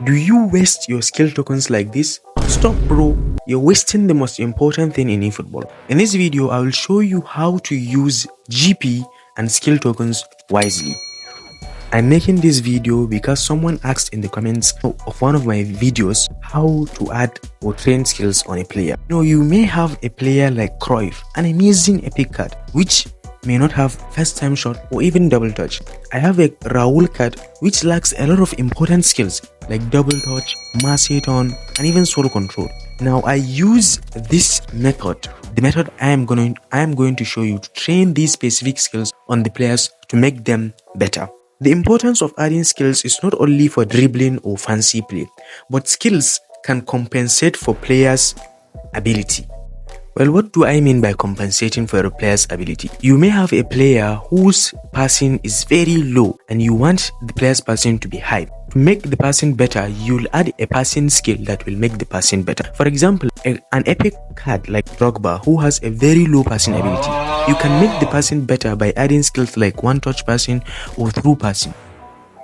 Do you waste your skill tokens like this? Stop, bro. You're wasting the most important thing in eFootball. In this video, I will show you how to use GP and skill tokens wisely. I'm making this video because someone asked in the comments of one of my videos how to add or train skills on a player. You may have a player like Cruyff, an amazing epic card, which may not have first time shot or even double touch. I have a Raul card which lacks a lot of important skills like double touch, messi, and even solo control. Now I use this method, the method I am going to show you, to train these specific skills on the players to make them better. The importance of adding skills is not only for dribbling or fancy play, but skills can compensate for players' ability. Well, what do I mean by compensating for a player's ability? You may have a player whose passing is very low and you want the player's passing to be high. To make the passing better, you'll add a passing skill that will make the passing better. For example, an epic card like Drogba, who has a very low passing ability, you can make the passing better by adding skills like one-touch passing or through passing.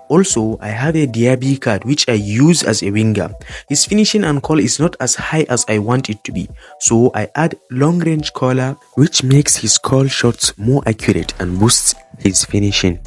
Also, I have a Diaby card which I use as a winger. His finishing and call is not as high as I want it to be, so I add long range caller which makes his call shots more accurate and boosts his finishing.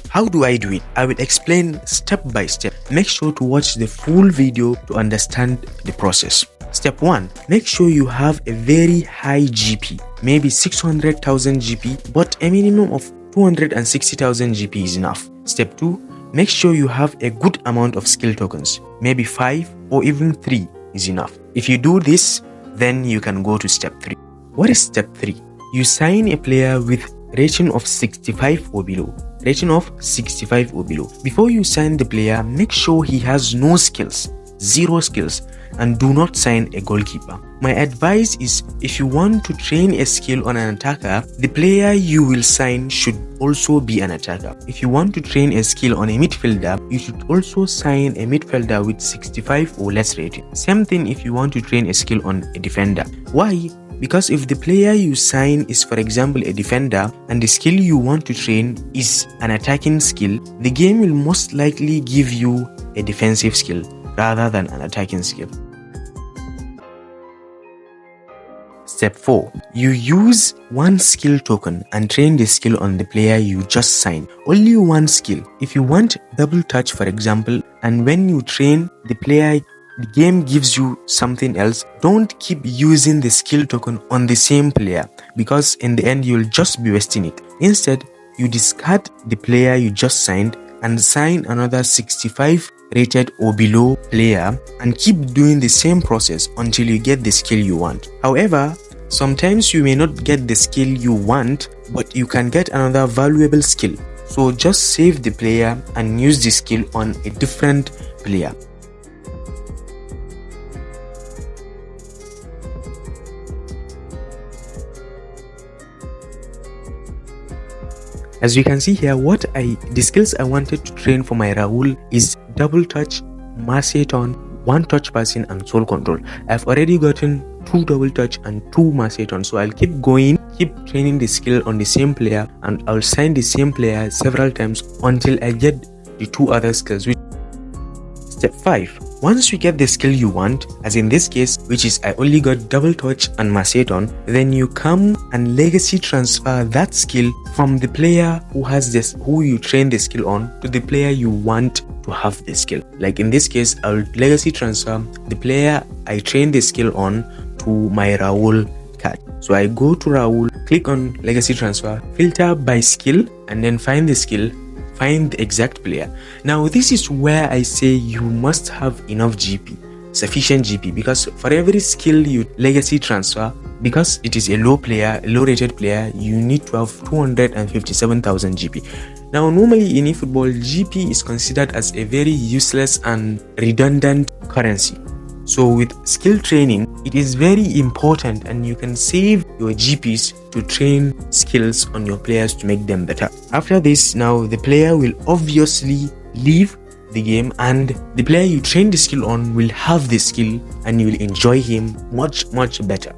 How do I do it? I will explain step by step. Make sure to watch the full video to understand the process. Step 1. Make sure you have a very high GP, maybe 600,000 GP, but a minimum of 260,000 GP is enough. Step 2. Make sure you have a good amount of skill tokens, maybe 5 or even 3 is enough. If you do this, then you can go to step 3. What is step 3? You sign a player with rating of 65 or below. Rating of 65 or below. Before you sign the player, make sure he has no skills, 0 skills, and do not sign a goalkeeper. My advice is, if you want to train a skill on an attacker, the player you will sign should also be an attacker. If you want to train a skill on a midfielder, you should also sign a midfielder with 65 or less rating. Same thing if you want to train a skill on a defender. Why? Because if the player you sign is, for example, a defender and the skill you want to train is an attacking skill, the game will most likely give you a defensive skill rather than an attacking skill. Step 4. You use one skill token and train the skill on the player you just signed. Only one skill. If you want double touch, for example, and when you train the player, the game gives you something else, don't keep using the skill token on the same player, because in the end you'll just be wasting it. Instead, you discard the player you just signed and sign another 65 rated or below player and keep doing the same process until you get the skill you want. However, sometimes you may not get the skill you want, but you can get another valuable skill. So just save the player and use the skill on a different player. As you can see here, the skills I wanted to train for my Raul is double touch, messi, one touch passing, and soul control. I've already gotten 2 double touch and 2 messi, so I'll keep going, keep training the skill on the same player, and I'll sign the same player several times until I get the 2 other skills. Step 5. Once you get the skill you want, as in this case, which is I only got double touch and messi, then you come and legacy transfer that skill from the player who you train the skill on to the player you want to have the skill. Like in this case, I'll legacy transfer the player I trained the skill on to my Raul card. So I go to Raul, click on legacy transfer, filter by skill, and then find the skill, find the exact player. Now this is where I say you must have enough GP, sufficient GP, because for every skill you legacy transfer, because it is a low rated player, you need to have 257,000 GP. Now normally in eFootball, GP is considered as a very useless and redundant currency. So with skill training, it is very important, and you can save your GPs to train skills on your players to make them better. After this, now the player will obviously leave the game, and the player you train the skill on will have the skill and you will enjoy him much better.